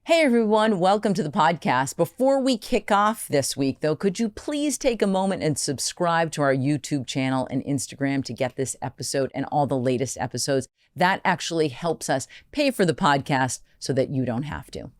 Hey everyone, welcome to the podcast. Before we kick off this week, though, could you please take a moment and subscribe to our YouTube channel and Instagram to get this episode and all the latest episodes? That actually helps us pay for the podcast so that you don't have to.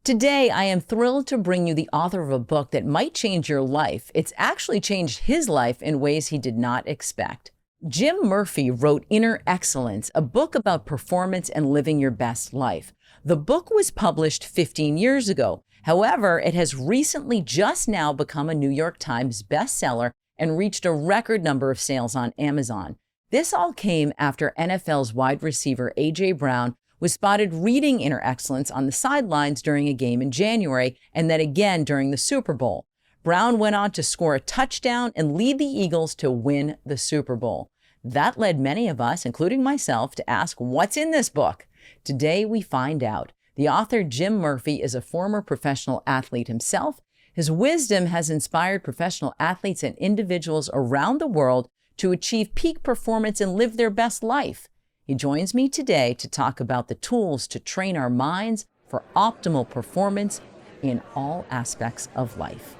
Today, I am thrilled to bring you the author of a book that might change your life. It's actually changed his life in ways he did not expect. Jim Murphy wrote Inner Excellence, a book about performance and living your best life. The book was published 15 years ago. However, it has recently just now become a New York Times bestseller and reached a record number of sales on Amazon. This all came after NFL's wide receiver A.J. Brown was spotted reading Inner Excellence on the sidelines during a game in January and then again during the Super Bowl. Brown went on to score a touchdown and lead the Eagles to win the Super Bowl. That led many of us, including myself, to ask, what's in this book? Today we find out. The author, Jim Murphy, is a former professional athlete himself. His wisdom has inspired professional athletes and individuals around the world to achieve peak performance and live their best life. He joins me today to talk about the tools to train our minds for optimal performance in all aspects of life.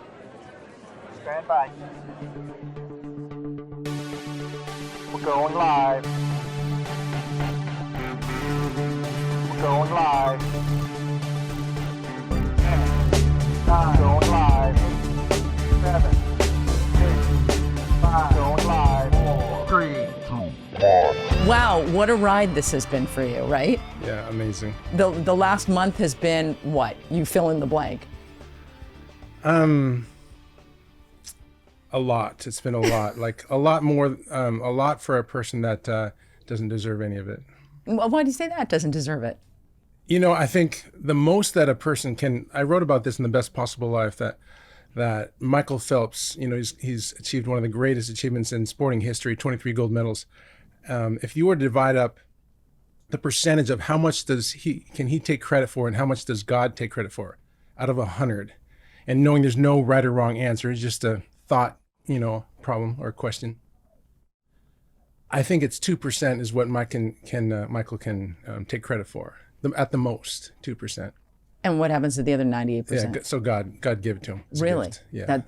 Stand by. We're going live. We're going live. 10, 9, going live. 7, 6, 5, going live. 4, 3, 2, 1. Wow, what a ride this has been for you, right? Yeah, amazing. The last month has been what? You fill in the blank. A lot. It's been a lot. Like a lot more, a lot for a person that doesn't deserve any of it. Well, why do you say that? Doesn't deserve it? You know, I think the most that a person can, I wrote about this in The Best Possible Life, that Michael Phelps, you know, he's achieved one of the greatest achievements in sporting history, 23 gold medals. If you were to divide up the percentage of how much can he take credit for and how much does God take credit for out of 100, and knowing there's no right or wrong answer, it's just a thought, you know, problem or question. I think it's 2% is what Michael can take credit for, at the most, 2%. And what happens to the other 98%? Yeah, so God gave it to him. Really? Yeah.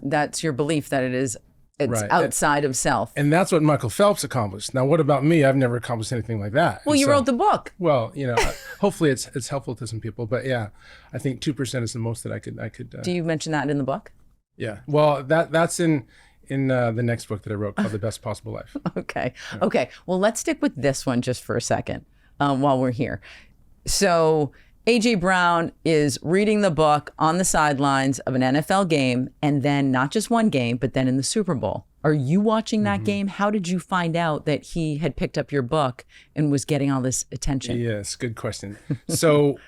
That's your belief that it's right. outside of self. And that's what Michael Phelps accomplished. Now, what about me? I've never accomplished anything like that. Well, you wrote the book. Well, you know, hopefully it's helpful to some people. But yeah, I think 2% is the most that I could. Do you mention that in the book? Yeah. Well, that's in the next book that I wrote called The Best Possible Life. Okay. Yeah. Okay. Well, let's stick with this one just for a second while we're here. So A.J. Brown is reading the book on the sidelines of an NFL game, and then not just one game, but then in the Super Bowl. Are you watching that game? How did you find out that he had picked up your book and was getting all this attention? Yes, good question. So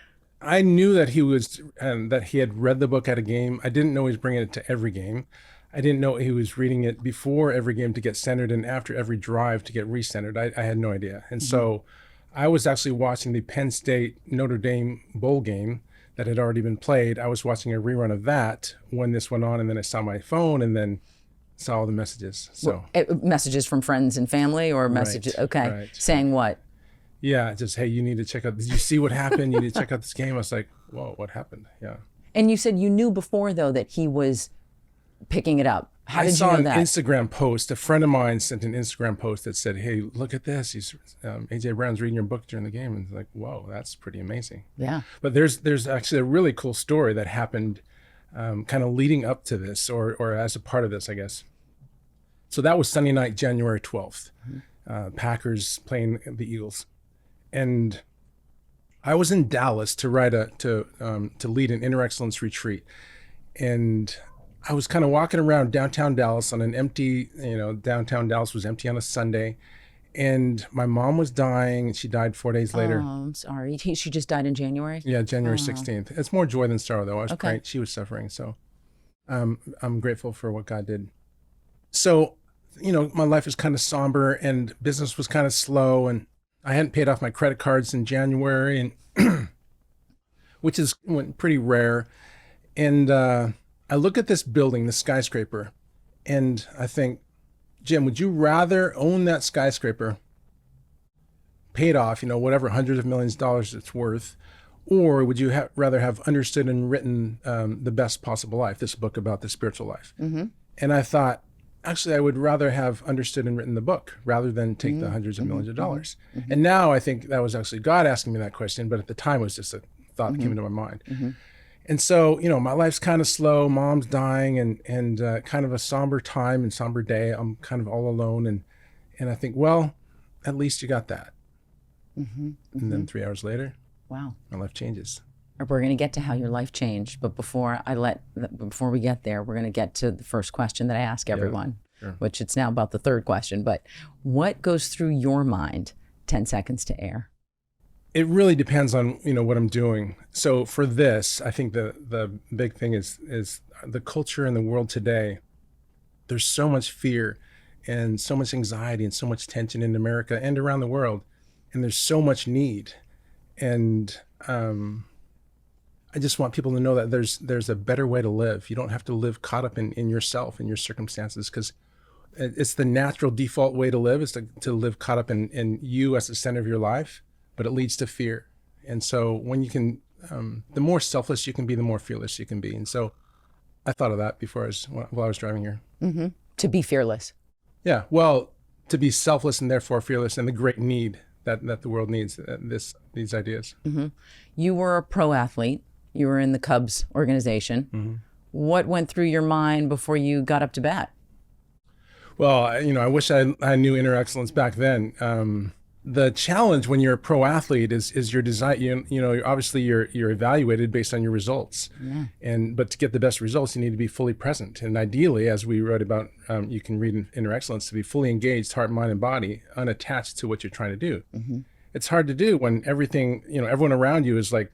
I knew that he had read the book at a game. I didn't know he was bringing it to every game. I didn't know he was reading it before every game to get centered and after every drive to get recentered. I had no idea. And so I was actually watching the Penn State Notre Dame bowl game that had already been played. I was watching a rerun of that when this went on, and then I saw my phone and then saw all the messages. So messages from friends and family, or messages? Right, okay. right. Saying what? Yeah, just, hey, you need to check out, did you see what happened? You need to check out this game. I was like, whoa, what happened? Yeah. And you said you knew before, though, that he was picking it up. How did you know that? I saw an Instagram post. A friend of mine sent an Instagram post that said, hey, look at this. He's A.J. Brown's reading your book during the game. And it's like, whoa, that's pretty amazing. Yeah. But there's actually a really cool story that happened kind of leading up to this, or as a part of this, I guess. So that was Sunday night, January 12th. Packers playing the Eagles. And I was in Dallas to lead an Inner Excellence retreat. And I was kind of walking around downtown Dallas on an empty, downtown Dallas was empty on a Sunday. And my mom was dying. She died 4 days later. Oh, I'm sorry. She just died in January? Yeah, January 16th. It's more joy than sorrow, though. I was praying. She was suffering. So I'm grateful for what God did. So, my life was kind of somber and business was kind of slow. And I hadn't paid off my credit cards in January, and which is pretty rare. And I look at this building, this skyscraper, and I think, Jim, would you rather own that skyscraper, paid off, whatever hundreds of millions of dollars it's worth, or would you rather have understood and written The Best Possible Life, this book about the spiritual life? And I thought, actually, I would rather have understood and written the book rather than take the hundreds of millions of dollars. And now I think that was actually God asking me that question, but at the time it was just a thought that came into my mind. And so, my life's kind of slow, mom's dying, and kind of a somber time and somber day. I'm kind of all alone. And I think, well, at least you got that. And then 3 hours later, wow, my life changes. We're going to get to how your life changed. But before we get there, we're going to get to the first question that I ask everyone, which it's now about the third question. But what goes through your mind? 10 seconds to air. It really depends on, what I'm doing. So for this, I think the big thing is the culture in the world today. There's so much fear and so much anxiety and so much tension in America and around the world. And there's so much need. And I just want people to know that there's a better way to live. You don't have to live caught up in yourself and your circumstances, because it's the natural default way to live, is to live caught up in you as the center of your life, but it leads to fear. And so when you can, the more selfless you can be, the more fearless you can be. And so I thought of that while I was driving here. To be fearless. Yeah, well, to be selfless and therefore fearless, and the great need that the world needs these ideas. You were a pro athlete. You were in the Cubs organization. What went through your mind before you got up to bat? Well, I wish I knew inner excellence back then. The challenge when you're a pro athlete is your design. Obviously you're evaluated based on your results, but to get the best results, you need to be fully present. And ideally, as we wrote about, you can read in Inner Excellence, to be fully engaged, heart, mind, and body, unattached to what you're trying to do. It's hard to do when everything, everyone around you is like,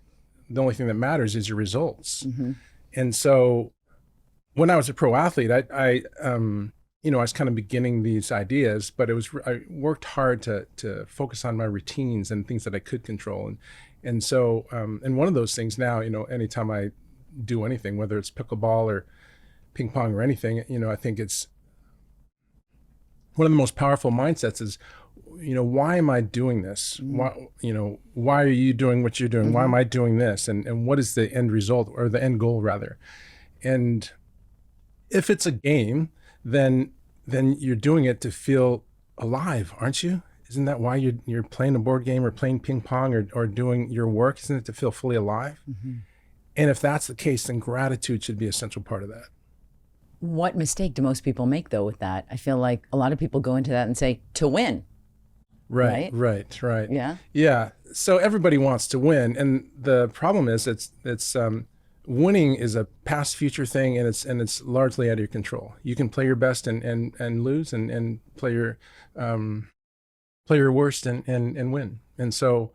the only thing that matters is your results. And so when I was a pro athlete, I was kind of beginning these ideas, but I worked hard to focus on my routines and things that I could control. And so, and one of those things now, anytime I do anything, whether it's pickleball or ping pong or anything, I think it's one of the most powerful mindsets is, why am I doing this? Why are you doing what you're doing? Why am I doing this? And what is the end result, or the end goal rather? And if it's a game, then you're doing it to feel alive, aren't you? Isn't that why you're playing a board game or playing ping pong or doing your work? Isn't it to feel fully alive? And if that's the case, then gratitude should be a central part of that. What mistake do most people make though with that? I feel like a lot of people go into that and say, to win. Right. Yeah. So everybody wants to win, and the problem is it's winning is a past future thing, and it's largely out of your control. You can play your best and lose, and play your worst and win. And so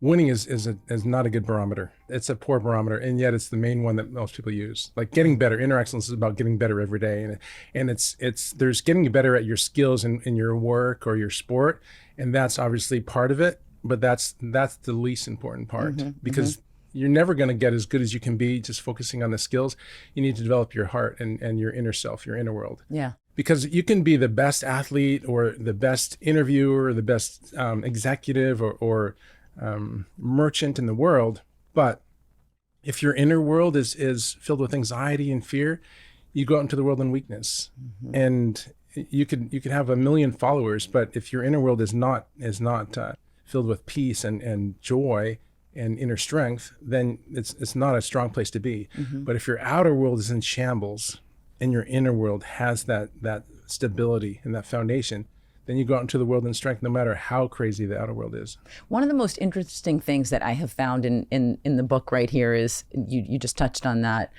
winning is not a good barometer. It's a poor barometer, and yet it's the main one that most people use. Like getting better. Inner excellence is about getting better every day, and there's getting better at your skills in your work or your sport, and that's obviously part of it. But that's the least important part, because you're never going to get as good as you can be just focusing on the skills. You need to develop your heart and your inner self, your inner world. Yeah. Because you can be the best athlete or the best interviewer or the best executive or merchant in the world, but if your inner world is filled with anxiety and fear, you go out into the world in weakness. And you could have 1 million followers, but if your inner world is not filled with peace and joy and inner strength, then it's not a strong place to be. But if your outer world is in shambles and your inner world has that stability and that foundation, then you go out into the world in strength, no matter how crazy the outer world is. One of the most interesting things that I have found in the book right here is, you just touched on that,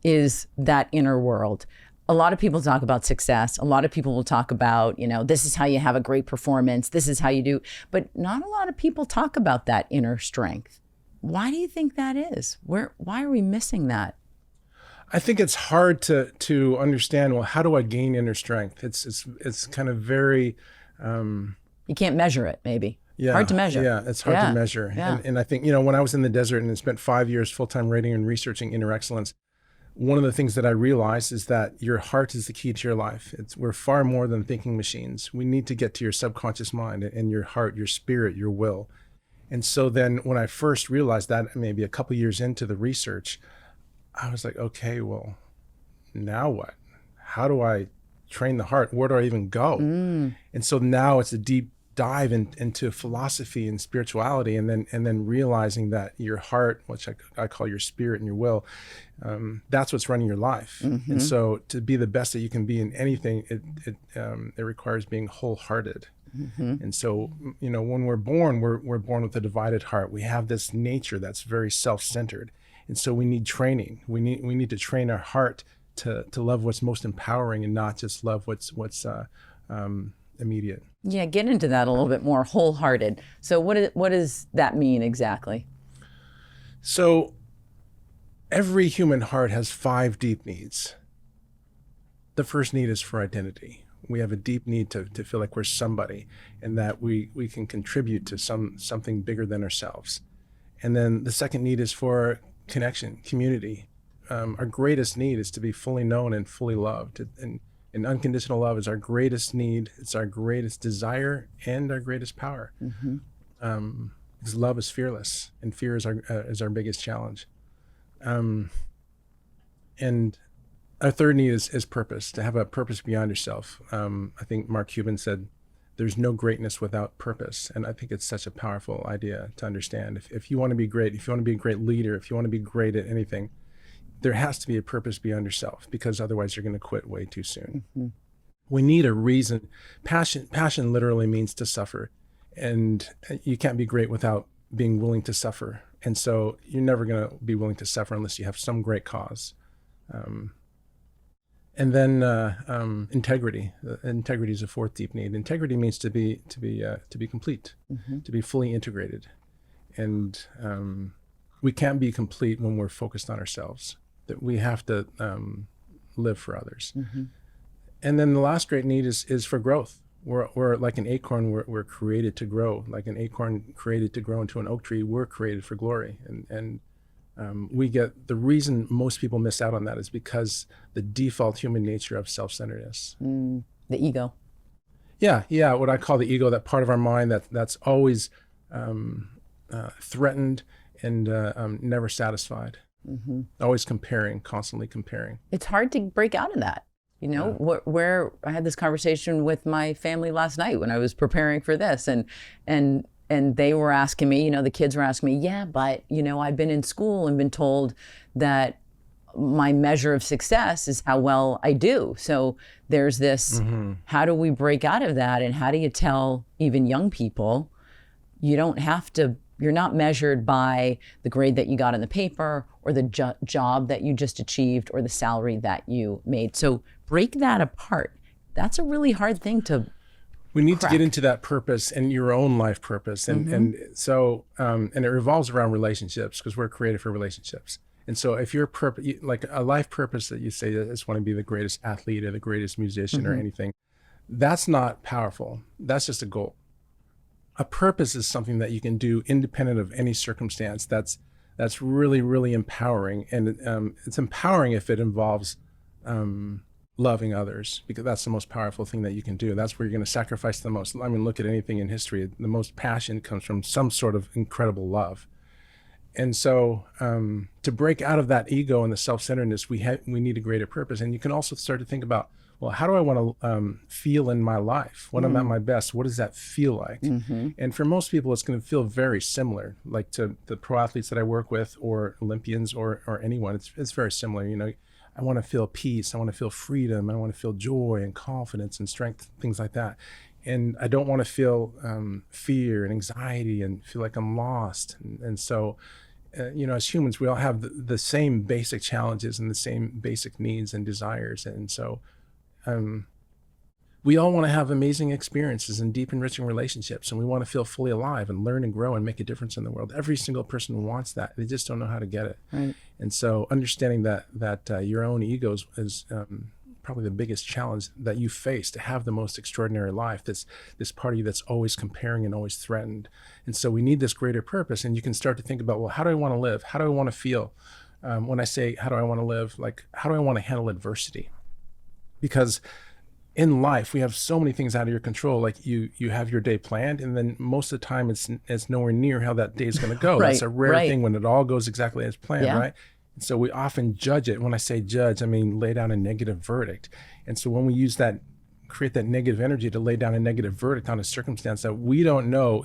is that inner world. A lot of people talk about success. A lot of people will talk about, this is how you have a great performance. This is how you do. But not a lot of people talk about that inner strength. Why do you think that is? Why are we missing that? I think it's hard to understand, well, how do I gain inner strength? It's kind of very... you can't measure it, maybe. Yeah, hard to measure. Yeah, it's hard to measure. Yeah. And I think, when I was in the desert and spent 5 years full-time writing and researching inner excellence, one of the things that I realized is that your heart is the key to your life. We're far more than thinking machines. We need to get to your subconscious mind and your heart, your spirit, your will. And so then when I first realized that, maybe a couple years into the research, I was like, okay, well, now what? How do I train the heart? Where do I even go? And so now it's a deep dive into philosophy and spirituality, and then realizing that your heart, which I call your spirit and your will, that's what's running your life. And so to be the best that you can be in anything, it requires being wholehearted. And so, when we're born with a divided heart. We have this nature that's very self-centered. And so we need training. We need to train our heart to love what's most empowering and not just love what's immediate. Yeah, get into that a little bit more. Wholehearted. So what does that mean exactly? So every human heart has 5 deep needs. The first need is for identity. We have a deep need to feel like we're somebody, and that we can contribute to something bigger than ourselves. And then the second need is for connection, community. Our greatest need is to be fully known and fully loved. And unconditional love is our greatest need. It's our greatest desire and our greatest power. Because love is fearless, and fear is our biggest challenge. And our third need is purpose, to have a purpose beyond yourself. I think Mark Cuban said, there's no greatness without purpose. And I think it's such a powerful idea to understand. If you want to be great, if you want to be a great leader, if you want to be great at anything, there has to be a purpose beyond yourself, because otherwise you're going to quit way too soon. We need a reason. Passion literally means to suffer. And you can't be great without being willing to suffer. And so you're never going to be willing to suffer unless you have some great cause. And then integrity. Integrity is a fourth deep need. Integrity means to be complete, to be fully integrated. And we can't be complete when we're focused on ourselves. That we have to live for others. And then the last great need is for growth. We're like an acorn. We're created to grow. Like an acorn created to grow into an oak tree. We're created for glory. And we get, the reason most people miss out on that is because the default human nature of self-centeredness. The ego. Yeah. What I call the ego, that part of our mind that's always threatened and never satisfied. Always comparing, constantly comparing. It's hard to break out of that. Where I had this conversation with my family last night when I was preparing for this, and they were asking me, the kids were asking me, yeah, but I've been in school and been told that my measure of success is how well I do. So there's this, how do we break out of that? And how do you tell even young people, you're not measured by the grade that you got in the paper or the job that you just achieved or the salary that you made. So break that apart. That's a really hard thing to We need to get into that purpose and your own life purpose. And so it revolves around relationships, because we're created for relationships. And so if your purpose, like a life purpose that you say, I just want to be the greatest athlete or the greatest musician or anything, that's not powerful. That's just a goal. A purpose is something that you can do independent of any circumstance. That's really, really empowering. And it's empowering if it involves loving others, because that's the most powerful thing that you can do. That's where you're going to sacrifice the most. I mean, look at anything in history. The most passion comes from some sort of incredible love. And so to break out of that ego and the self-centeredness, we need a greater purpose. And you can also start to think about, well, how do I want to feel in my life? When I'm at my best, what does that feel like? And for most people, it's going to feel very similar, like to the pro athletes that I work with, or Olympians, or anyone. It's very similar. I want to feel peace. I want to feel freedom. I want to feel joy and confidence and strength, things like that. And I don't want to feel fear and anxiety and feel like I'm lost. And so, as humans, we all have the same basic challenges and the same basic needs and desires. And so we all want to have amazing experiences and deep, enriching relationships, and we want to feel fully alive and learn and grow and make a difference in the world. Every single person wants that. They just don't know how to get it. Right. And so understanding that your own ego is probably the biggest challenge that you face, to have the most extraordinary life. This part of you that's always comparing and always threatened. And so we need this greater purpose. And you can start to think about, well, how do I want to live? How do I want to feel? When I say, how do I want to live? Like, how do I want to handle adversity? Because in life, we have so many things out of your control. Like you have your day planned, and then most of the time it's nowhere near how that day is going to go. Right, That's a rare right. thing when it all goes exactly as planned, Yeah. right? And so we often judge it. When I say judge, I mean lay down a negative verdict. And so when we use that, create that negative energy to lay down a negative verdict on a circumstance that we don't know,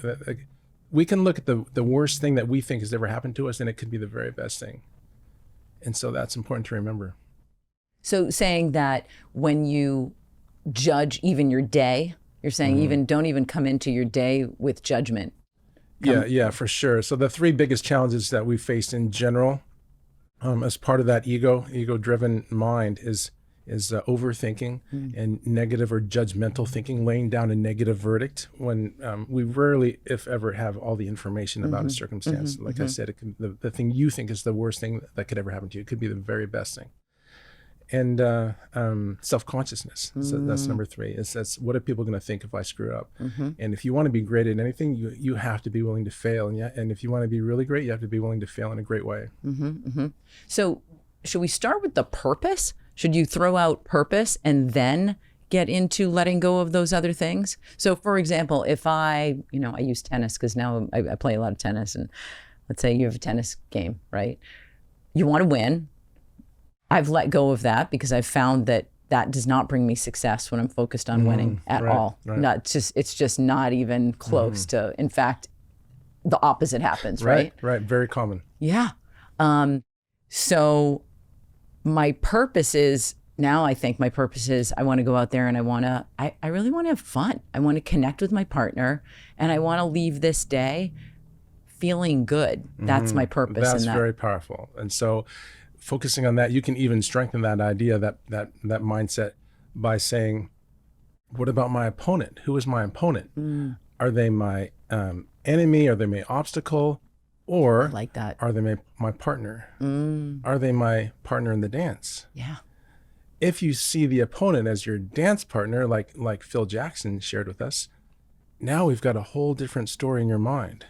we can look at the worst thing that we think has ever happened to us, and it could be the very best thing. And so that's important to remember. So saying that when you judge even your day, you're saying even don't even come into your day with judgment. Yeah, for sure. So the three biggest challenges that we faced in general, as part of that ego-driven mind is overthinking and negative or judgmental thinking, laying down a negative verdict when we rarely, if ever, have all the information about a circumstance. Like I said, it can, the thing you think is the worst thing that could ever happen to you, it could be the very best thing. And self-consciousness. So that's number three. That's what are people going to think if I screw up? And if you want to be great at anything, you have to be willing to fail. And if you want to be really great, you have to be willing to fail in a great way. So should we start with the purpose? Should you throw out purpose and then get into letting go of those other things? So for example, if I use tennis because now I play a lot of tennis, and let's say you have a tennis game, right? You want to win. I've let go of that because I've found that does not bring me success when I'm focused on winning at all. Right. It's just not even close to, in fact, the opposite happens, right? Right, very common. Yeah. So my purpose is, now I think my purpose is I want to go out there and I really want to have fun. I want to connect with my partner, and I want to leave this day feeling good. That's my purpose. That's very powerful. And so focusing on that, you can even strengthen that idea, that mindset, by saying, what about my opponent? Who is my opponent? Are they my enemy? Are they my obstacle? Or I like that. Are they my partner? Are they my partner in the dance? Yeah. If you see the opponent as your dance partner, like Phil Jackson shared with us, now we've got a whole different story in your mind.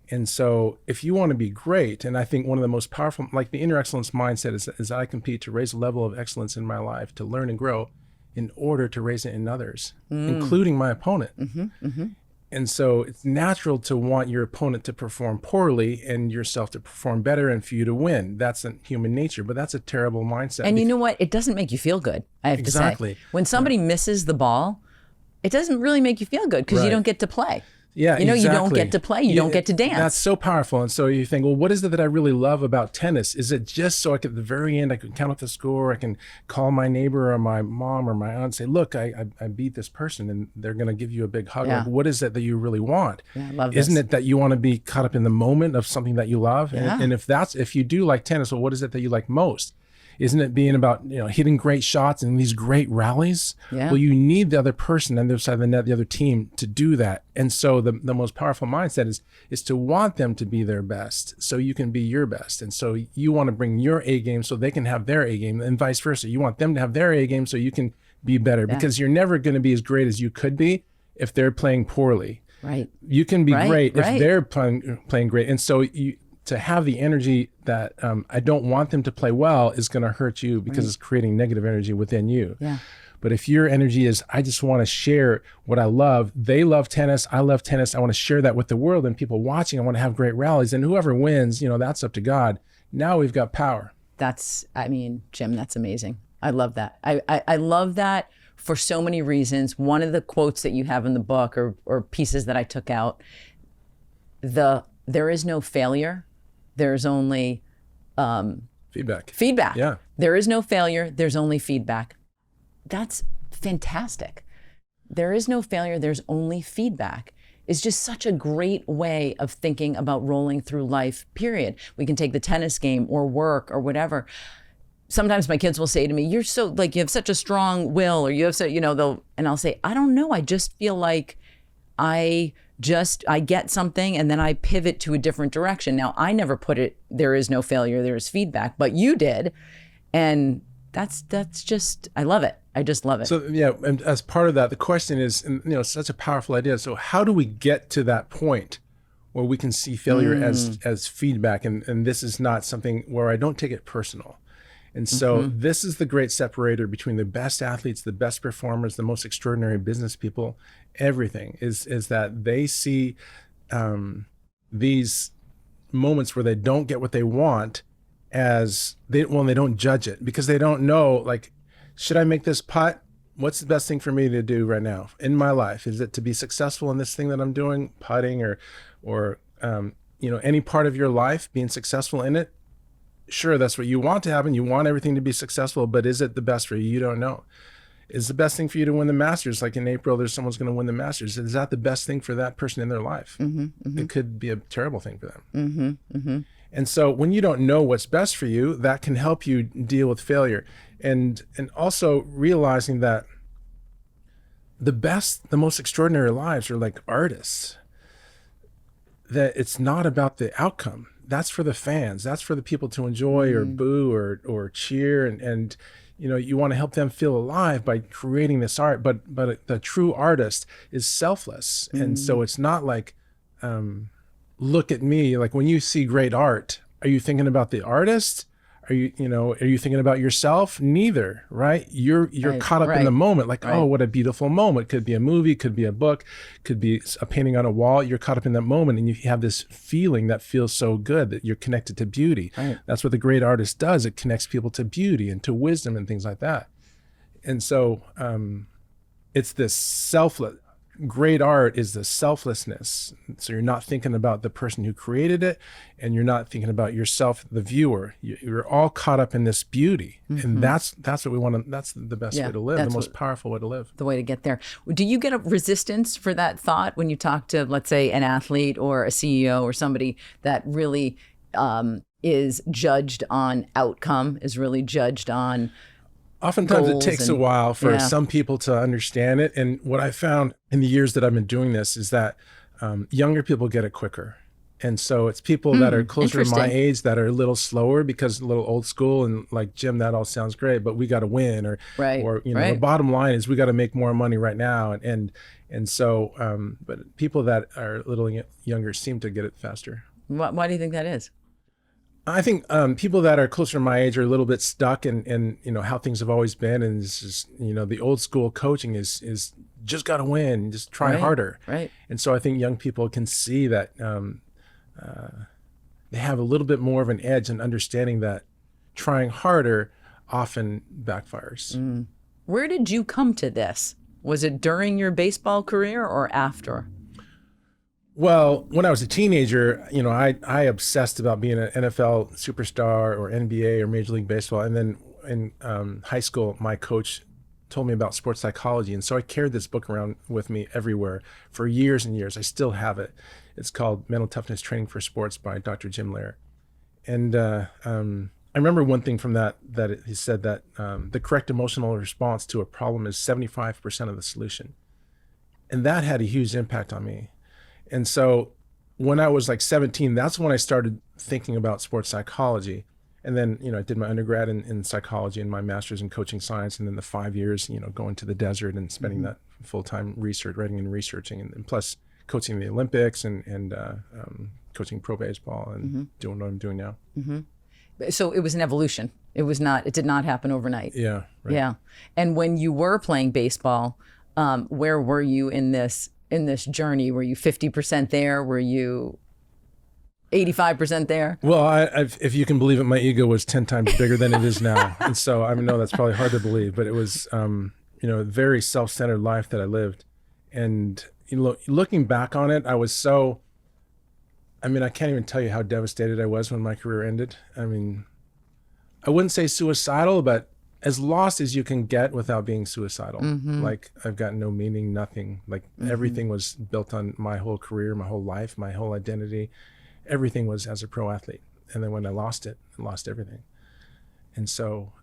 And so if you want to be great, and I think one of the most powerful, like the inner excellence mindset is I compete to raise a level of excellence in my life, to learn and grow in order to raise it in others, including my opponent. And so it's natural to want your opponent to perform poorly and yourself to perform better and for you to win. That's in human nature, but that's a terrible mindset. And you know what? It doesn't make you feel good, I have to say. Exactly. When somebody misses the ball, it doesn't really make you feel good because you don't get to play. Yeah, you exactly. don't get to play, you don't get to dance. That's so powerful. And so you think, well, what is it that I really love about tennis? Is it just so at the very end, I can count up the score, I can call my neighbor or my mom or my aunt and say, look, I beat this person, and they're going to give you a big hug. Yeah. Like, what is it that you really want? Yeah, I love this. Isn't it that you want to be caught up in the moment of something that you love? Yeah. And if you do like tennis, well, what is it that you like most? Isn't it being about, hitting great shots and these great rallies? Yeah. Well, you need the other person on the other side of the net, the other team, to do that. And so the most powerful mindset is to want them to be their best so you can be your best. And so you want to bring your A game so they can have their A game, and vice versa. You want them to have their A game so you can be better, because you're never going to be as great as you could be if they're playing poorly. Right. You can be great if they're playing great. And so to have the energy that I don't want them to play well is going to hurt you, because it's creating negative energy within you. Yeah. But if your energy is, I just want to share what I love. They love tennis. I love tennis. I want to share that with the world and people watching. I want to have great rallies, and whoever wins, that's up to God. Now we've got power. Jim, that's amazing. I love that. I love that for so many reasons. One of the quotes that you have in the book, or pieces that I took out, there is no failure. There's only Feedback. Yeah. There is no failure. There's only feedback. That's fantastic. There is no failure. There's only feedback. It's just such a great way of thinking about rolling through life, period. We can take the tennis game or work or whatever. Sometimes my kids will say to me, you're so, you have such a strong will, or you have so, and I'll say, I don't know. I just feel like I get something and then I pivot to a different direction. Now, I never put it, there is no failure, there is feedback, but you did. And that's just, I love it. I just love it. So yeah, and as part of that, the question is, it's such a powerful idea. So how do we get to that point where we can see failure as feedback? And this is not something where I don't take it personal. And so this is the great separator between the best athletes, the best performers, the most extraordinary business people. Everything is that they see these moments where they don't get what they want as they don't judge it, because they don't know, like, should I make this putt? What's the best thing for me to do right now in my life? Is it to be successful in this thing that I'm doing, putting, or any part of your life, being successful in it? Sure, that's what you want to happen. You want everything to be successful, but is it the best for you? You don't know. Is the best thing for you to win the Masters? Like in April, someone's going to win the Masters. Is that the best thing for that person in their life? It could be a terrible thing for them. And so when you don't know what's best for you, that can help you deal with failure. And also realizing that the most extraordinary lives are like artists, that it's not about the outcome. That's for the fans. That's for the people to enjoy or boo or cheer. And you want to help them feel alive by creating this art. But the true artist is selfless. And so it's not like, look at me. Like when you see great art, are you thinking about the artist? Are you thinking about yourself? Neither, right? You're caught up in the moment, like, oh, what a beautiful moment. Could be a movie, could be a book, could be a painting on a wall. You're caught up in that moment, and you have this feeling that feels so good that you're connected to beauty. Right. That's what the great artist does. It connects people to beauty and to wisdom and things like that. And so it's this great art is the selflessness. So you're not thinking about the person who created it, and you're not thinking about yourself, the viewer. You're all caught up in this beauty. And that's what we want to, that's the best way to live, the most powerful way to live. The way to get there. Do you get a resistance for that thought when you talk to, let's say, an athlete or a CEO or somebody that really is judged on outcome, is really judged on oftentimes it takes a while for some people to understand it. And what I found in the years that I've been doing this is that younger people get it quicker. And so it's people that are closer to my age that are a little slower, because a little old school and like, Jim, that all sounds great, but we got to win, or the bottom line is we got to make more money right now. And so, but people that are a little younger seem to get it faster. Why do you think that is? I think people that are closer to my age are a little bit stuck in how things have always been, and this is the old school coaching is just got to win, just try harder. Right. And so I think young people can see that they have a little bit more of an edge in understanding that trying harder often backfires. Where did you come to this? Was it during your baseball career or after? Well, when I was a teenager, I obsessed about being an NFL superstar or NBA or Major League Baseball. And then in high school, my coach told me about sports psychology. And so I carried this book around with me everywhere for years and years. I still have it. It's called Mental Toughness Training for Sports by Dr. Jim Lair. And I remember one thing from that he said that the correct emotional response to a problem is 75% of the solution. And that had a huge impact on me. And so when I was like 17, that's when I started thinking about sports psychology. And then, I did my undergrad in psychology and my master's in coaching science. And then the 5 years, going to the desert and spending that full-time writing and researching, and plus coaching the Olympics and coaching pro baseball and doing what I'm doing now. So it was an evolution. It did not happen overnight. Yeah. Right. Yeah. And when you were playing baseball, where were you in this journey? Were you 50% there? Were you 85% there? Well, if you can believe it, my ego was 10 times bigger than it is now. And so I know that's probably hard to believe, but it was, a very self-centered life that I lived. And, looking back on it, I was so, I can't even tell you how devastated I was when my career ended. I wouldn't say suicidal, but as lost as you can get without being suicidal. Like, I've got no meaning, nothing. Like, everything was built on my whole career, my whole life, my whole identity. Everything was as a pro athlete. And then when I lost it, I lost everything. And so,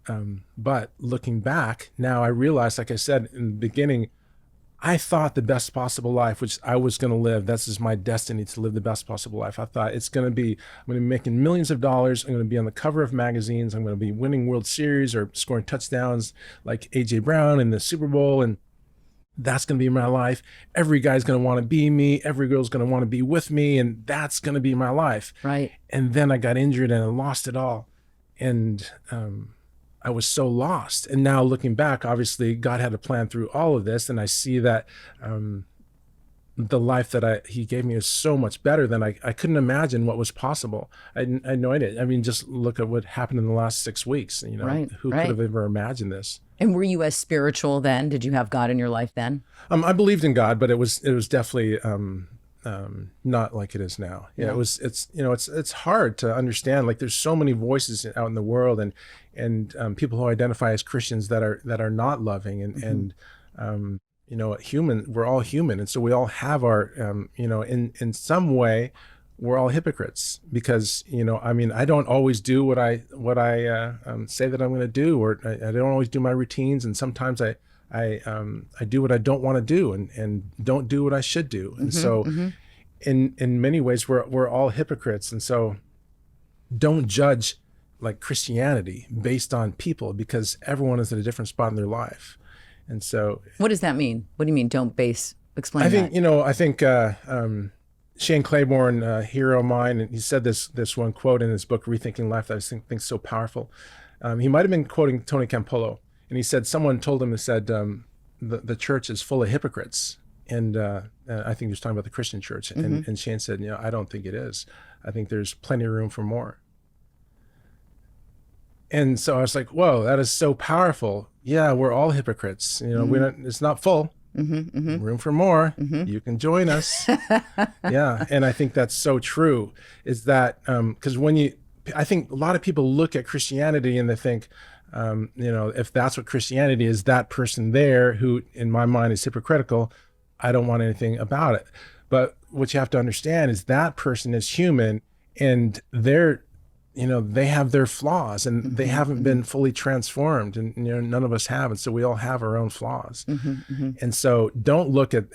but looking back, now I realized, like I said in the beginning, I thought the best possible life, which I was going to live, this is my destiny, to live the best possible life. I thought I'm going to be making millions of dollars. I'm going to be on the cover of magazines. I'm going to be winning World Series or scoring touchdowns like A.J. Brown in the Superbowl. And that's going to be my life. Every guy's going to want to be me. Every girl's going to want to be with me. And that's going to be my life. Right. And then I got injured and I lost it all. And I was so lost. And now looking back, obviously God had a plan through all of this. And I see that the life that he gave me is so much better than I couldn't imagine what was possible. I had no idea. I mean, just look at what happened in the last 6 weeks. You know, who could have ever imagined this? And were you as spiritual then? Did you have God in your life then? I believed in God, but it was definitely not like it is now. Yeah, it's hard to understand. Like there's so many voices out in the world, and people who identify as Christians that are not loving, and you know, we're all human, and so we all have our you know, in some way we're all hypocrites, because, you know, I mean, I don't always do what I say that I'm going to do, or I don't always do my routines, and sometimes I do what I don't want to do, and don't do what I should do. And so in many ways we're all hypocrites. And so don't judge like Christianity based on people, because everyone is at a different spot in their life. And so what does that mean? What do you mean explain I think that? You know, I think Shane Claiborne, a hero of mine, and he said this one quote in his book Rethinking Life that I think is so powerful. He might have been quoting Tony Campolo, and he said someone told him, the church is full of hypocrites. And I think he was talking about the Christian church. And Shane said, you know, I don't think it is. I think there's plenty of room for more. And so I was like, whoa, that is so powerful. Yeah, we're all hypocrites. You know, it's not full. Room for more. You can join us. Yeah. And I think that's so true, is that because I think a lot of people look at Christianity and they think, you know, if that's what Christianity is, that person there who in my mind is hypocritical, I don't want anything about it. But what you have to understand is that person is human, and you know, they have their flaws, and they haven't been fully transformed, and, you know, none of us have. And so we all have our own flaws. And so don't look at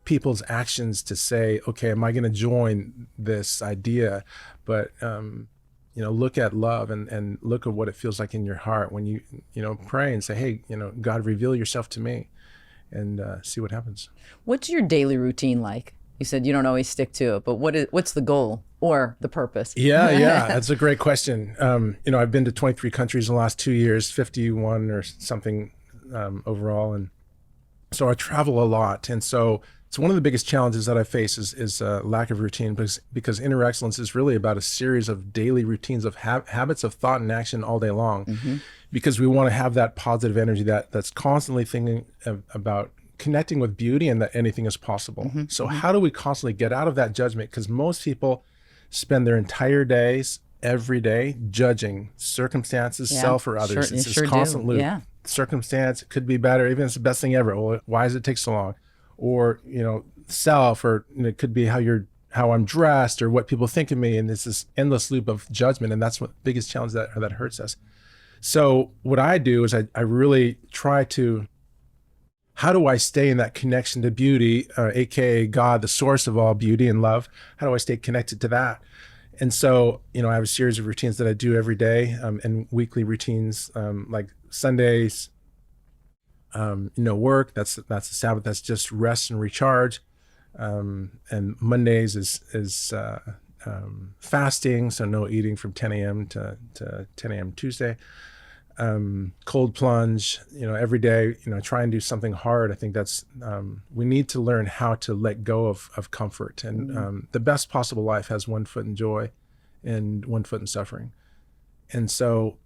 people's actions to say, okay, am I going to join this idea? But, you know, look at love, and look at what it feels like in your heart when you know, pray and say, hey, you know, God, reveal yourself to me, and see what happens. What's your daily routine like? You said you don't always stick to it, but what's the goal or the purpose? Yeah, that's a great question. You know, I've been to 23 countries in the last 2 years, 51 or something overall, and so I travel a lot. And so it's one of the biggest challenges that I face is lack of routine, because inner excellence is really about a series of daily routines of habits of thought and action all day long, because we want to have that positive energy that's constantly thinking about connecting with beauty, and that anything is possible. So how do we constantly get out of that judgment? Because most people spend their entire days, every day, judging circumstances, self, or others. It's this constant loop. Circumstance, it could be better, even if it's the best thing ever. Well, why does it take so long? Or, you know, self, or, you know, it could be how I'm dressed, or what people think of me. And it's this endless loop of judgment. And that's what the biggest challenge that hurts us. So what I do is I really try to, how do I stay in that connection to beauty, AKA God, the source of all beauty and love? How do I stay connected to that? And so, you know, I have a series of routines that I do every day, and weekly routines, like Sundays, you know, work, that's the Sabbath, that's just rest and recharge. And Mondays is fasting, so no eating from 10 a.m. to 10 a.m. Tuesday. Cold plunge, you know, every day, you know, try and do something hard. I think that's, we need to learn how to let go of comfort. And the best possible life has one foot in joy and one foot in suffering. And so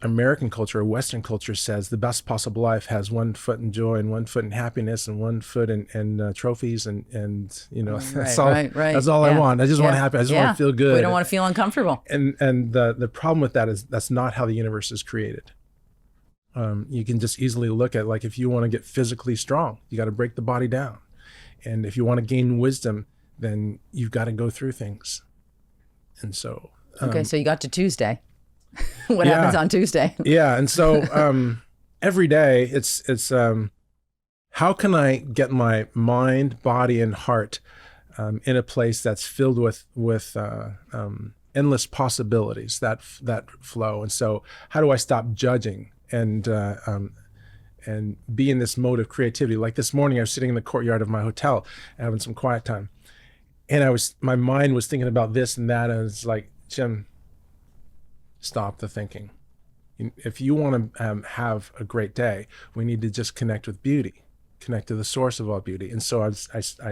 American culture, or Western culture, says the best possible life has one foot in joy and one foot in happiness and one foot in trophies, and you know, that's all. That's all I want. I just want to happen. I just want to feel good. We don't want to feel uncomfortable. And the problem with that is that's not how the universe is created. You can just easily look at, like, if you want to get physically strong, you got to break the body down, and if you want to gain wisdom, then you've got to go through things. And so okay, so you got to Tuesday. What happens on Tuesday? Yeah. And so every day it's how can I get my mind, body, and heart in a place that's filled with endless possibilities that flow. And so how do I stop judging and be in this mode of creativity? Like this morning, I was sitting in the courtyard of my hotel having some quiet time, and my mind was thinking about this and that, and it's like, Jim, stop the thinking. If you want to have a great day, we need to just connect with beauty, connect to the source of all beauty. And so I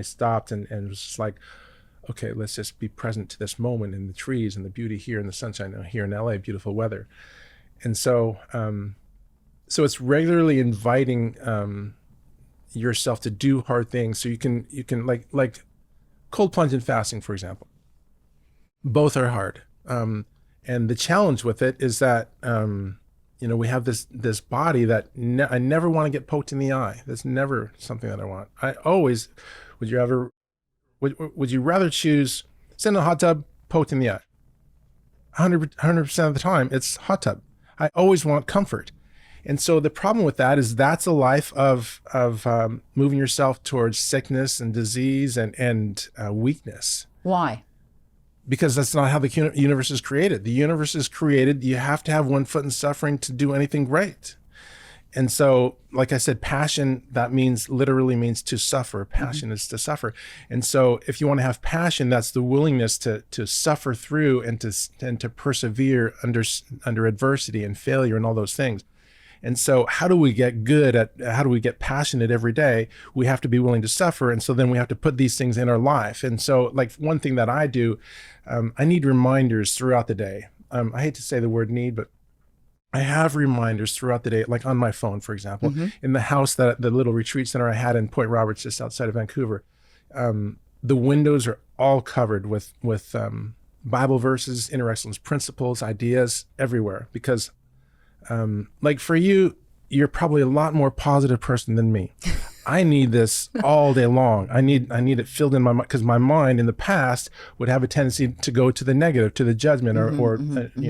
stopped and was just like, okay, let's just be present to this moment in the trees and the beauty here and the sunshine here in LA, beautiful weather. And so, so it's regularly inviting yourself to do hard things. So you can like cold plunge and fasting, for example. Both are hard. And the challenge with it is that, we have this body that I never want to get poked in the eye. That's never something that I want. I always, would you rather choose sit in a hot tub, poked in the eye? 100% of the time, it's hot tub. I always want comfort. And so the problem with that is that's a life of moving yourself towards sickness and disease and weakness. Why? Because that's not how the universe is created. The universe is created, you have to have one foot in suffering to do anything great. And so, like I said, passion, that literally means to suffer. Passion is to suffer. And so if you want to have passion, that's the willingness to suffer through and to persevere under adversity and failure and all those things. And so how do we get passionate every day? We have to be willing to suffer. And so then we have to put these things in our life. And so like one thing that I do, I need reminders throughout the day. I hate to say the word need, but I have reminders throughout the day, like on my phone, for example, in the house, the little retreat center I had in Point Roberts, just outside of Vancouver. The windows are all covered with Bible verses, inner excellence principles, ideas everywhere, because like for you, you're probably a lot more positive person than me. I need this all day long. I need it filled in my mind, because my mind in the past would have a tendency to go to the negative, to the judgment, or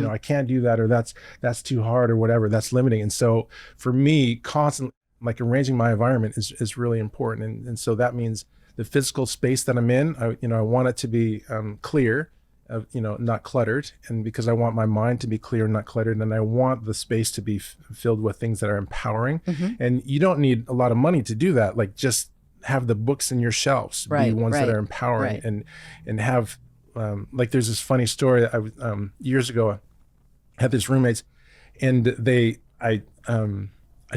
I can't do that, or that's too hard, or whatever, that's limiting. And so for me, constantly like arranging my environment is really important. And so that means the physical space that I'm in, I want it to be clear, not cluttered, and because I want my mind to be clear and not cluttered, and I want the space to be filled with things that are empowering. And you don't need a lot of money to do that. Like just have the books in your shelves be ones that are empowering, and have like there's this funny story that I years ago I had these roommates, and I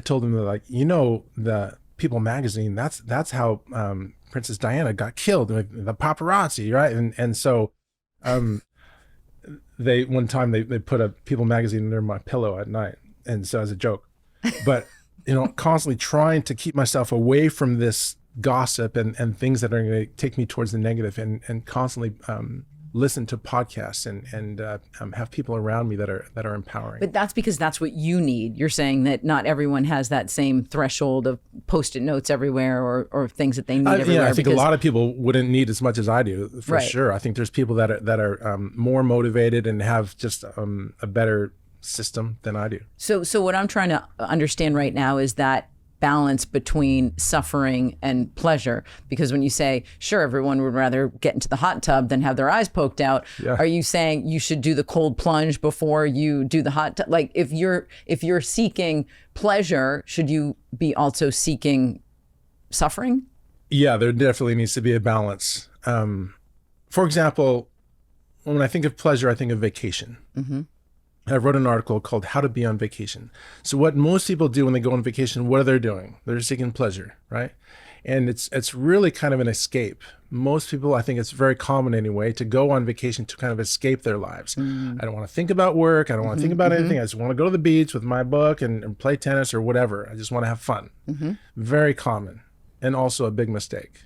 told them that, like, the People magazine, that's how Princess Diana got killed, like the paparazzi, right? And so one time they put a People magazine under my pillow at night, and so as a joke, but constantly trying to keep myself away from this gossip and things that are going to take me towards the negative, and constantly listen to podcasts and have people around me that are empowering. But that's because that's what you need. You're saying that not everyone has that same threshold of Post-it notes everywhere or things that they need everywhere. I think a lot of people wouldn't need as much as I do, for sure. I think there's people that are more motivated and have just a better system than I do. So what I'm trying to understand right now is that balance between suffering and pleasure, because when you say, sure, everyone would rather get into the hot tub than have their eyes poked out, are you saying you should do the cold plunge before you do the hot tub? Like if you're seeking pleasure, should you be also seeking suffering? Yeah, there definitely needs to be a balance. For example, when I think of pleasure, I think of vacation. I wrote an article called How to Be on Vacation. So what most people do when they go on vacation, what are they doing? They're seeking pleasure, right? And it's really kind of an escape. Most people, I think it's very common anyway, to go on vacation to kind of escape their lives. I don't want to think about work. I don't want to think about anything. I just want to go to the beach with my book and play tennis or whatever. I just want to have fun. Very common, and also a big mistake.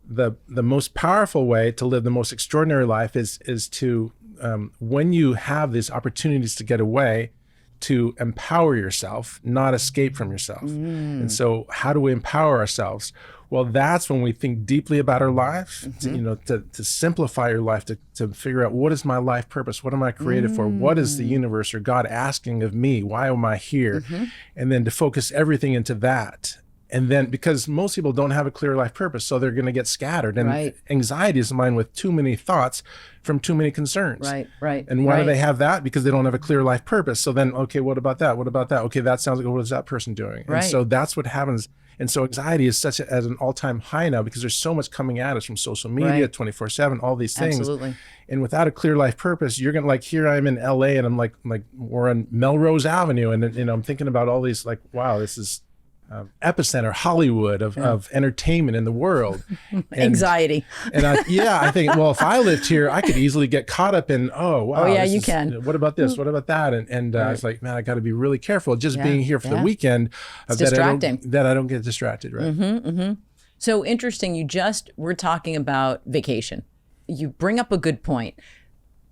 The most powerful way to live the most extraordinary life is to when you have these opportunities to get away, to empower yourself, not escape from yourself. And so how do we empower ourselves? Well, that's when we think deeply about our life, to simplify your life, to figure out, what is my life purpose? What am I created for? What is the universe or God asking of me? Why am I here? And then to focus everything into that. And then, because most people don't have a clear life purpose, so they're going to get scattered. And anxiety is mine with too many thoughts from too many concerns. Right. And why do they have that? Because they don't have a clear life purpose. So then, okay, what about that? What about that? Okay, that sounds like, what is that person doing? And so that's what happens. And so anxiety is such at an all-time high now because there's so much coming at us from social media, Right. 24/7, all these things. Absolutely. And without a clear life purpose, you're gonna, like, here I'm in LA and I'm like we're on Melrose Avenue, and I'm thinking about all these, like, wow, this is epicenter Hollywood of entertainment in the world. And, Anxiety. and I think, well, if I lived here, I could easily get caught up in, oh wow, Oh, yeah, this you is- can. What about this? What about that? And I was like, man, I got to be really careful just Yeah, being here for the yeah. weekend. It's that distracting. I don't get distracted, right? So interesting. We're talking about vacation. You bring up a good point.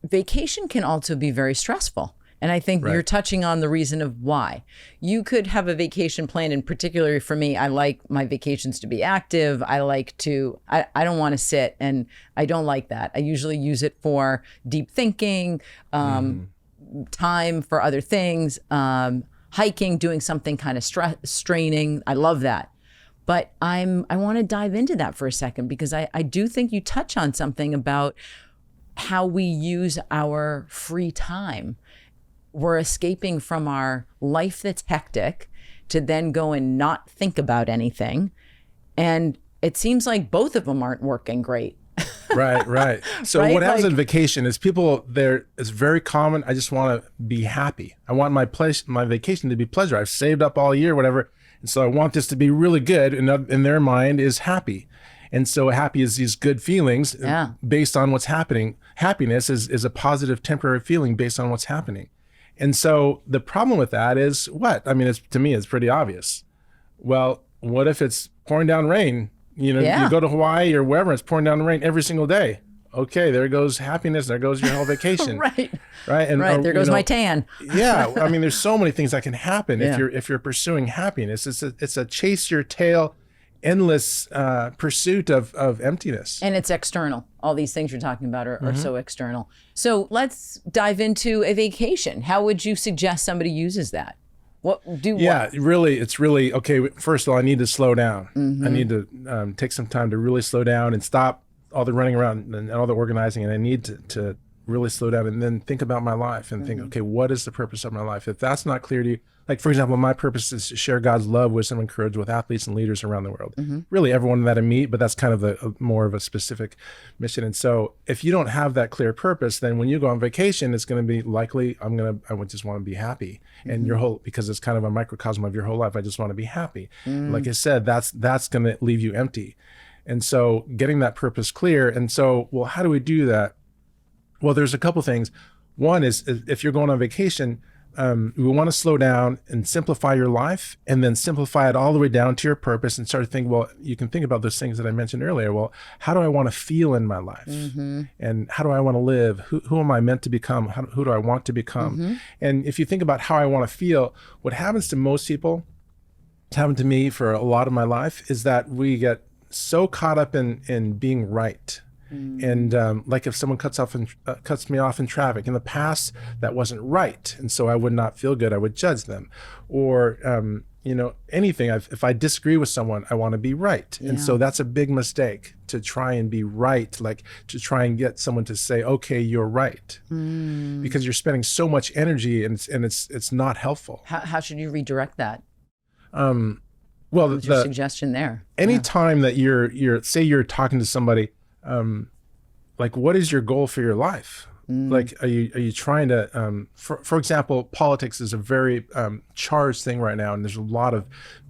Vacation can also be very stressful. And I think Right. you're touching on the reason of why. You could have a vacation plan, and particularly for me, I like my vacations to be active. I don't want to sit, and I don't like that. I usually use it for deep thinking, time for other things, hiking, doing something kind of straining. I love that. But I want to dive into that for a second, because I do think you touch on something about how we use our free time. We're escaping from our life that's hectic to then go and not think about anything. And it seems like both of them aren't working great. Right. So Right? what happens Like- in vacation is it's very common. I just want to be happy. I want my vacation to be pleasure. I've saved up all year, whatever. And so I want this to be really good. And in their mind is happy. And so happy is these good feelings Yeah. based on what's happening. Happiness is a positive temporary feeling based on what's happening. And so the problem with that is what? I mean, to me, it's pretty obvious. Well, what if it's pouring down rain? Yeah. You go to Hawaii or wherever, it's pouring down rain every single day. Okay, there goes happiness. There goes your whole vacation. Right. And Right. There goes my tan. Yeah, I mean, there's so many things that can happen Yeah. if you're pursuing happiness. It's a chase your tail, endless pursuit of emptiness. And it's external. All these things you're talking about are so external. So let's dive into a vacation. How would you suggest somebody uses that? Yeah, really, it's really okay. First of all, I need to slow down. I need to take some time to really slow down and stop all the running around and all the organizing. And I need to really slow down and then think about my life and think, okay, what is the purpose of my life? If that's not clear to you, like, for example, my purpose is to share God's love, wisdom, and courage with athletes and leaders around the world. Really, everyone that I meet, but that's kind of more of a specific mission. And so if you don't have that clear purpose, then when you go on vacation, it's going to be likely I would just want to be happy. And because it's kind of a microcosm of your whole life, I just want to be happy. Like I said, that's going to leave you empty. And so getting that purpose clear. And so, well, how do we do that? Well, there's a couple things. One is, if you're going on vacation, we want to slow down and simplify your life, and then simplify it all the way down to your purpose, and start to think, well, you can think about those things that I mentioned earlier. Well, how do I want to feel in my life? And how do I want to live? Who am I meant to become? Who do I want to become? And if you think about how I want to feel, what happens to most people, it's happened to me for a lot of my life, is that we get so caught up in being right. And like if someone cuts me off in traffic in the past, that wasn't right, and so I would not feel good. I would judge them, or anything. If I disagree with someone, I want to be right, and so that's a big mistake, to try and be right, like to try and get someone to say, okay, you're right, because you're spending so much energy, and it's not helpful. How should you redirect that? Well, What's your suggestion there? Anytime that you're say you're talking to somebody, like, what is your goal for your life? Like, are you trying to, for example, politics is a very charged thing right now, and there's a lot of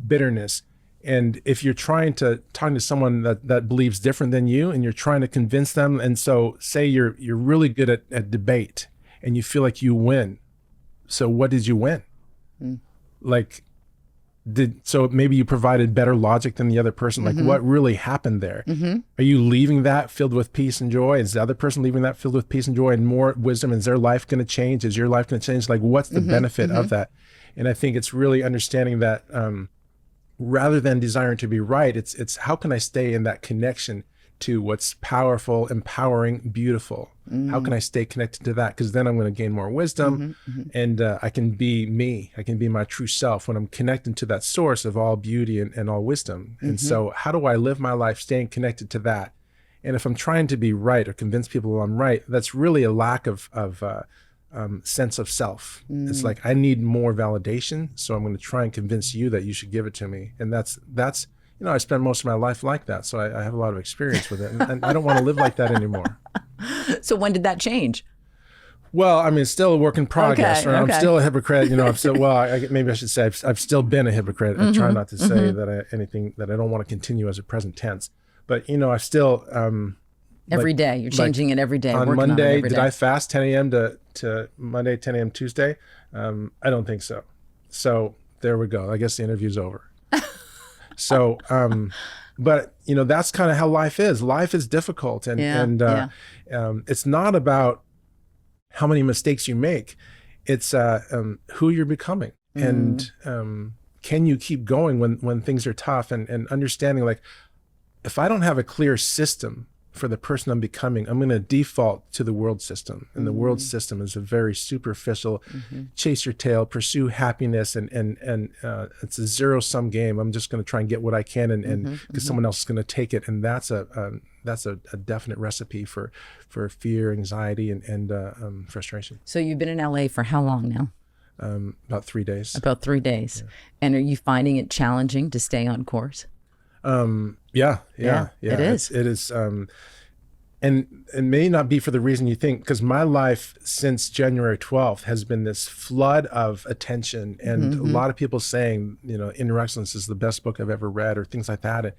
bitterness. And if you're trying to talk to someone that believes different than you, and you're trying to convince them, and so say you're really good at debate, and you feel like you win. So what did you win? Like, so maybe you provided better logic than the other person. Like, what really happened there? Are you leaving that filled with peace and joy? Is the other person leaving that filled with peace and joy and more wisdom? Is their life going to change? Is your life going to change? Like, what's the benefit of that? And I think it's really understanding that rather than desiring to be right, it's how can I stay in that connection to what's powerful, empowering, beautiful? How can I stay connected to that? Because then I'm going to gain more wisdom, and I can be me. I can be my true self when I'm connected to that source of all beauty and all wisdom. And so how do I live my life staying connected to that? And if I'm trying to be right or convince people I'm right, that's really a lack of sense of self. It's like, I need more validation, so I'm going to try and convince you that you should give it to me. And that's I spent most of my life like that, so I have a lot of experience with it, and I don't want to live like that anymore. So when did that change? Well, I mean, it's still a work in progress. Okay, Right? okay. I'm still a hypocrite. I'm still, maybe I should say I've still been a hypocrite. I try not to say that anything that I don't want to continue as a present tense. But, I still... Every day, you're changing it every day. On working Monday, on it every did day. I fast 10 a.m. to Monday, 10 a.m. Tuesday? I don't think so. So there we go. I guess the interview's over. So, but that's kind of how life is. Life is difficult, and it's not about how many mistakes you make. It's who you're becoming, and can you keep going when things are tough, and understanding, like, if I don't have a clear system for the person I'm becoming, I'm going to default to the world system. And the world system is a very superficial, chase your tail, pursue happiness, and it's a zero-sum game. I'm just going to try and get what I can, and because someone else is going to take it. And that's a definite recipe for fear, anxiety, and frustration. So you've been in LA for how long now? About 3 days. About 3 days. Yeah. And are you finding it challenging to stay on course? Yeah. It is. It is. And it may not be for the reason you think, because my life since January 12th has been this flood of attention, and a lot of people saying, Inner Excellence is the best book I've ever read, or things like that.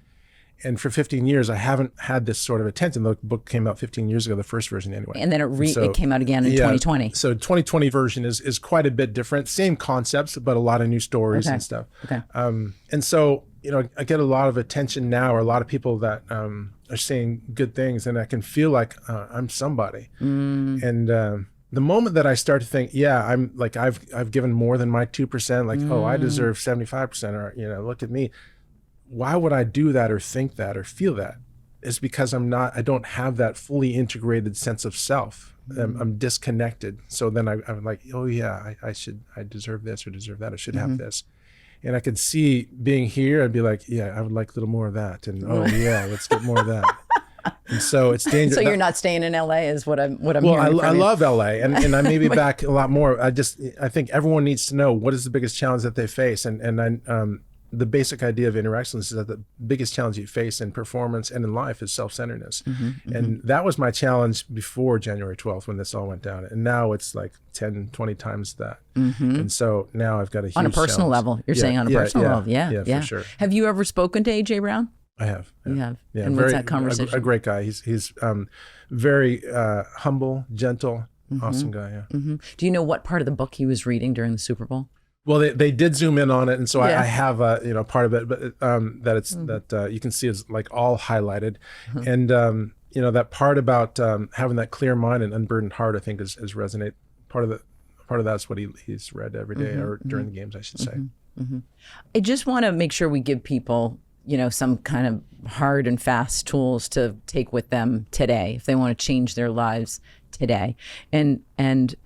And for 15 years, I haven't had this sort of attention. The book came out 15 years ago, the first version anyway. And then it came out again in 2020. So 2020 version is quite a bit different. Same concepts, but a lot of new stories and stuff. Okay. And so, I get a lot of attention now, or a lot of people that are saying good things, and I can feel like I'm somebody. And the moment that I start to think, I'm like, I've given more than my 2%, like, I deserve 75%, or, look at me. Why would I do that, or think that, or feel that? It's because I don't have that fully integrated sense of self. I'm disconnected. So then I'm like, I deserve this, or deserve that. I should have this. And I could see being here, I'd be like, I would like a little more of that. And let's get more of that. And so it's dangerous. So you're not staying in LA is what I'm hearing Well, from I you. love LA, and I may be back a lot more. I think everyone needs to know what is the biggest challenge that they face. And the basic idea of Inner Excellence is that the biggest challenge you face in performance and in life is self-centeredness. And that was my challenge before January 12th, when this all went down. And now it's like 10, 20 times that. And so now I've got a huge on a personal challenge. level. You're saying on a personal level. Yeah, for sure. Have you ever spoken to AJ Brown? I have. You have. Yeah, and what's that conversation? A great guy. He's very humble, gentle, awesome guy. Yeah. Do you know what part of the book he was reading during the Super Bowl? Well, they did zoom in on it, and so I have part of it, but that it's that you can see is like all highlighted, and that part about having that clear mind and unburdened heart, I think is resonate. Part of that's what he's read every day, or during the games, I should say. I just want to make sure we give people some kind of hard and fast tools to take with them today if they want to change their lives today, and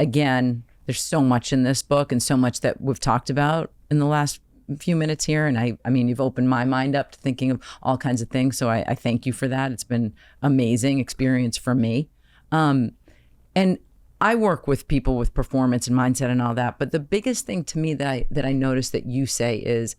again. There's so much in this book, and so much that we've talked about in the last few minutes here. And I mean, you've opened my mind up to thinking of all kinds of things. So I thank you for that. It's been amazing experience for me. And I work with people with performance and mindset and all that. But the biggest thing to me that I notice that you say is,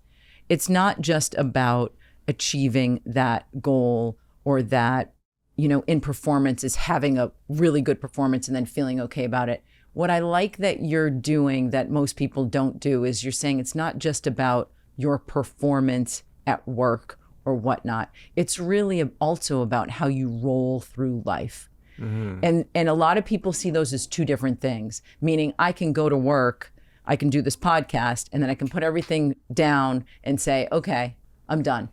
it's not just about achieving that goal, or that, in performance is having a really good performance and then feeling okay about it. What I like that you're doing that most people don't do is you're saying it's not just about your performance at work or whatnot. It's really also about how you roll through life. And a lot of people see those as two different things, meaning I can go to work, I can do this podcast, and then I can put everything down and say, okay, I'm done.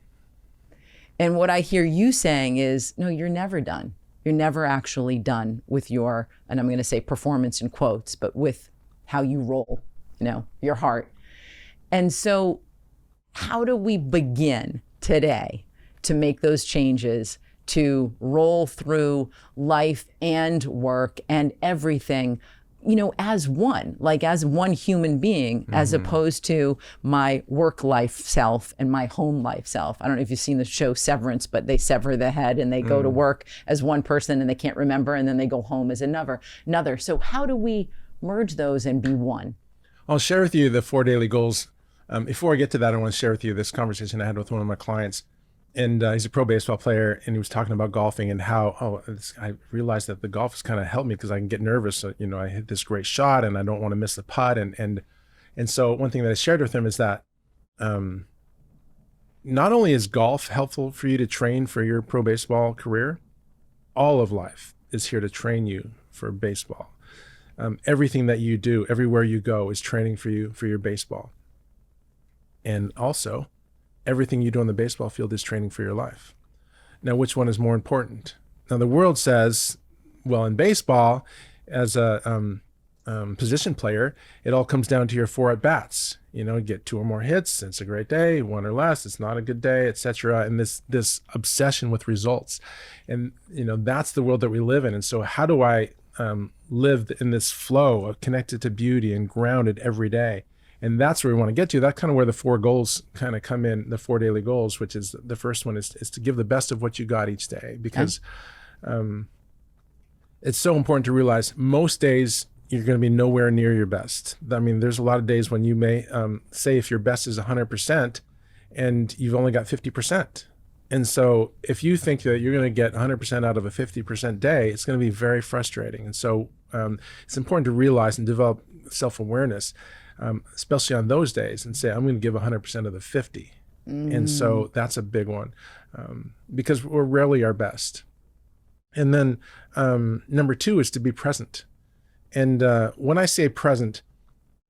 And what I hear you saying is, no, you're never done. You're never actually done with your, and I'm going to say performance in quotes, but with how you roll, your heart. And so how do we begin today to make those changes, to roll through life and work and everything, as one human being, as opposed to my work life self and my home life self? I don't know if you've seen the show Severance, but they sever the head and they go to work as one person and they can't remember, and then they go home as another. So how do we merge those and be one? I'll share with you the 4 daily goals. Before I get to that, I want to share with you this conversation I had with one of my clients. And he's a pro baseball player, and he was talking about golfing and how, I realized that the golf has kind of helped me because I can get nervous. So, I hit this great shot and I don't want to miss the putt. And so one thing that I shared with him is that not only is golf helpful for you to train for your pro baseball career, all of life is here to train you for baseball. Everything that you do, everywhere you go, is training for you for your baseball. And also, everything you do on the baseball field is training for your life. Now, which one is more important? Now, the world says, well, in baseball, as a position player, it all comes down to your 4 at-bats. Get 2 or more hits, it's a great day. 1 or less, it's not a good day, etc. And this obsession with results. And, that's the world that we live in. And so how do I live in this flow of connected to beauty and grounded every day? And that's where we want to get to. That's kind of where the 4 goals kind of come in, the 4 daily goals, which is the first one is to give the best of what you got each day, because it's so important to realize most days you're going to be nowhere near your best. I mean, there's a lot of days when you may say if your best is 100% and you've only got 50%. And so if you think that you're going to get 100% out of a 50% day, it's going to be very frustrating. And so it's important to realize and develop self-awareness, especially on those days, and say, I'm going to give 100% of the 50. And so that's a big one, because we're rarely our best. And then number 2 is to be present. And when I say present,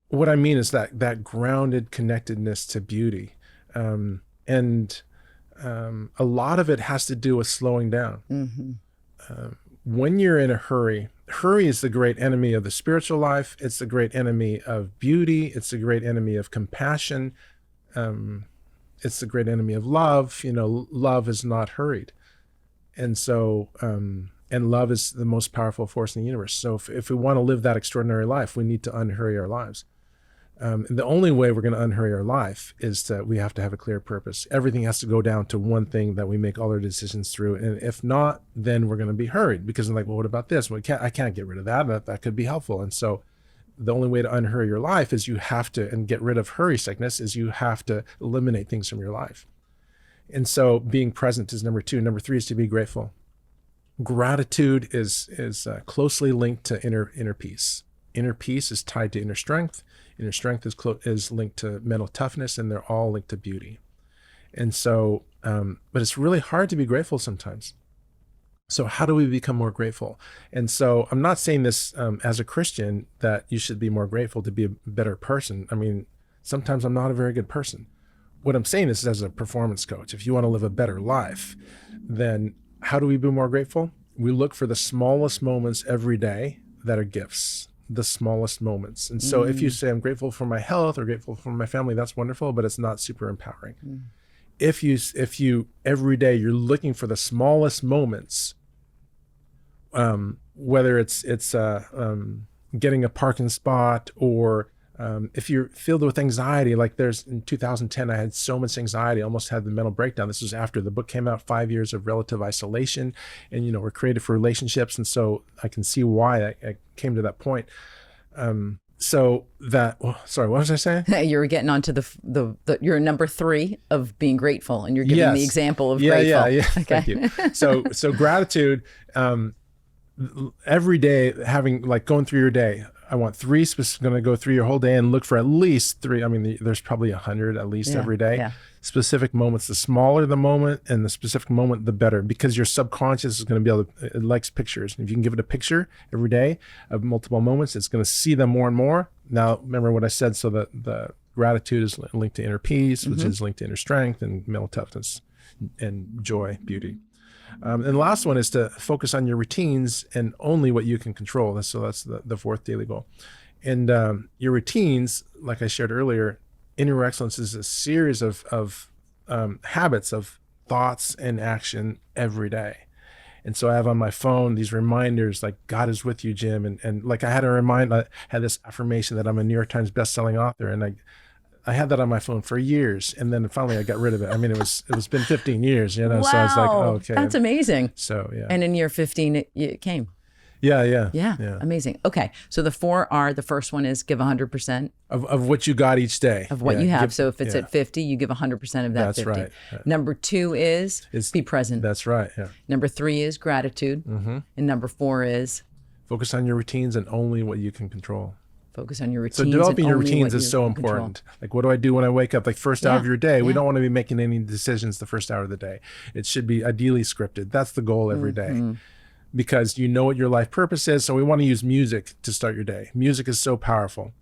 what I mean is that grounded connectedness to beauty. And a lot of it has to do with slowing down. When you're in a hurry is the great enemy of the spiritual life. It's the great enemy of beauty. It's the great enemy of compassion. It's the great enemy of love. Love is not hurried. And so, and love is the most powerful force in the universe. So if we want to live that extraordinary life, we need to unhurry our lives. And the only way we're going to unhurry our life is that we have to have a clear purpose. Everything has to go down to one thing that we make all our decisions through. And if not, then we're going to be hurried, because I'm like, well, what about this? Well, I can't get rid of that. That could be helpful. And so the only way to unhurry your life is you have to, and get rid of hurry sickness, is you have to eliminate things from your life. And so being present is number 2. Number 3 is to be grateful. Gratitude is closely linked to inner peace. Inner peace is tied to inner strength. Inner strength is linked to mental toughness, and they're all linked to beauty. And so, but it's really hard to be grateful sometimes. So how do we become more grateful? And so I'm not saying this as a Christian that you should be more grateful to be a better person. I mean, sometimes I'm not a very good person. What I'm saying is as a performance coach, if you want to live a better life, then how do we be more grateful? We look for the smallest moments every day that are gifts. The smallest moments. And so if you say, I'm grateful for my health or grateful for my family, that's wonderful, but it's not super empowering. If you every day you're looking for the smallest moments, whether it's getting a parking spot, or if you're filled with anxiety, like in 2010, I had so much anxiety, I almost had the mental breakdown. This was after the book came out, 5 years of relative isolation, and we're created for relationships. And so I can see why I came to that point. Sorry, what was I saying? You were getting onto the you're number 3 of being grateful, and you're giving the example of grateful. Yeah. Okay. Thank you. So gratitude, every day, going through your day, I want 3 going to go through your whole day and look for at least 3. I mean, there's probably 100 at least every day. Specific moments. The smaller the moment and the specific moment, the better, because your subconscious is going to be able to, it likes pictures. And if you can give it a picture every day of multiple moments, it's going to see them more and more. Now, remember what I said. So the gratitude is linked to inner peace, which is linked to inner strength and mental toughness and joy, beauty. And the last one is to focus on your routines and only what you can control. So that's the 4th daily goal. And your routines, like I shared earlier, inner excellence is a series of habits of thoughts and action every day. And so I have on my phone these reminders like, God is with you, Jim. And like I had this affirmation that I'm a New York Times bestselling author. And I had that on my phone for years, and then finally I got rid of it. I mean, it's been 15 years, Wow, so I was like, oh, okay. That's amazing. So, yeah. And in year 15, it came. Yeah. Amazing. Okay. So the 4 are, the first one is give 100% Of what you got each day. of what you have. So if it's at 50, you give 100% of that. That's 50. right. Number 2 is be present. That's right. Yeah. Number 3 is gratitude. And number 4 is Focus on your routines and only what you can control. focus on your routines. So developing and your only routines what is you so can control. important. Like, what do I do when I wake up? Like, first hour of your day. We don't want to be making any decisions the first hour of the day. It should be ideally scripted. That's the goal every day. Because you know what your life purpose is. So we want to use music to start your day. Music is so powerful.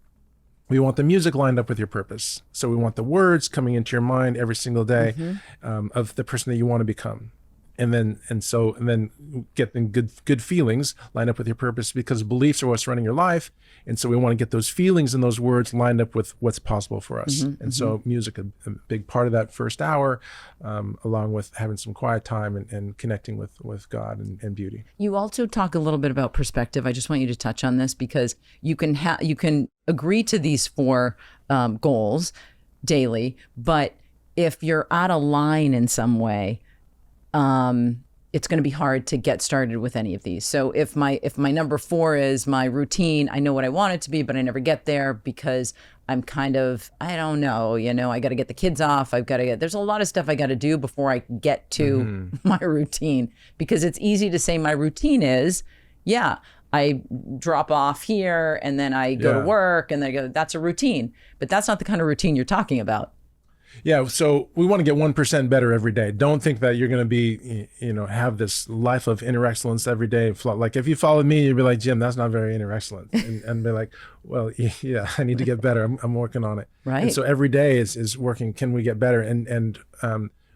We want the music lined up with your purpose. So we want the words coming into your mind every single day of the person that you want to become. And then getting good feelings lined up with your purpose, because beliefs are what's running your life. And so we want to get those feelings and those words lined up with what's possible for us. So music, a big part of that first hour, along with having some quiet time and connecting with God and beauty. You also talk a little bit about perspective. I just want you to touch on this, because you can agree to these 4 goals daily, but if you're out of line in some way, it's going to be hard to get started with any of these. So if my number 4 is my routine, I know what I want it to be, but I never get there because I'm kind of, I don't know, I got to get the kids off. There's a lot of stuff I got to do before I get to my routine, because it's easy to say my routine is, I drop off here and then I go to work and then I go, that's a routine, but that's not the kind of routine you're talking about. Yeah, so we want to get 1% better every day. Don't think that you're going to be, have this life of inner excellence every day. Like, if you followed me, you'd be like, Jim, that's not very inner excellent. And be like, well, yeah, I need to get better. I'm working on it. Right. And so every day is working. Can we get better? And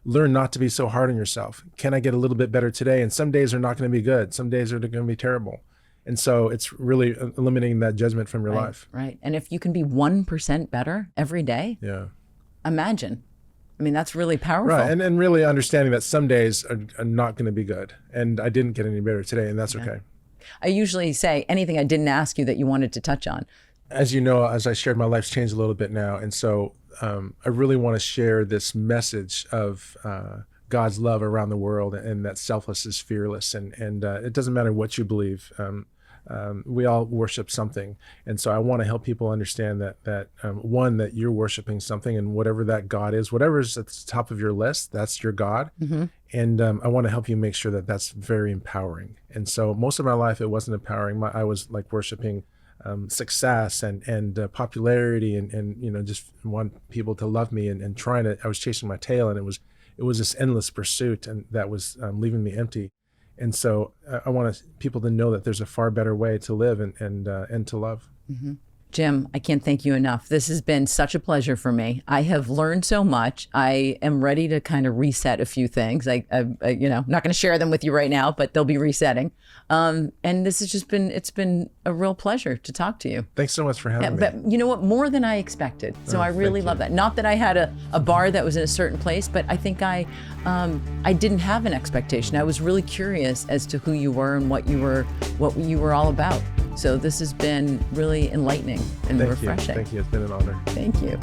learn not to be so hard on yourself. Can I get a little bit better today? And some days are not going to be good. Some days are going to be terrible. And so it's really eliminating that judgment from your life. Right. And if you can be 1% better every day. Yeah. Imagine. I mean, that's really powerful. Right. And really understanding that some days are not going to be good. And I didn't get any better today, and that's okay. I usually say anything I didn't ask you that you wanted to touch on. As you know, as I shared, my life's changed a little bit now. And so I really want to share this message of God's love around the world, and that selfless is fearless. And it doesn't matter what you believe. We all worship something. And so I want to help people understand that one, that you're worshiping something, and whatever that God is, whatever is at the top of your list, that's your God. And I want to help you make sure that that's very empowering. And so most of my life, it wasn't empowering. I was like worshiping success and popularity and just want people to love me and I was chasing my tail, and it was this endless pursuit, and that was leaving me empty. And so I want people to know that there's a far better way to live and to love. Jim, I can't thank you enough. This has been such a pleasure for me. I have learned so much. I am ready to kind of reset a few things. I'm not going to share them with you right now, but they'll be resetting. And this has just it's been a real pleasure to talk to you. Thanks so much for having me. But you know what? More than I expected. So I really love that. Not that I had a bar that was in a certain place, but I think I didn't have an expectation. I was really curious as to who you were and what you were all about. So this has been really enlightening and refreshing. Thank you. It's been an honor. Thank you.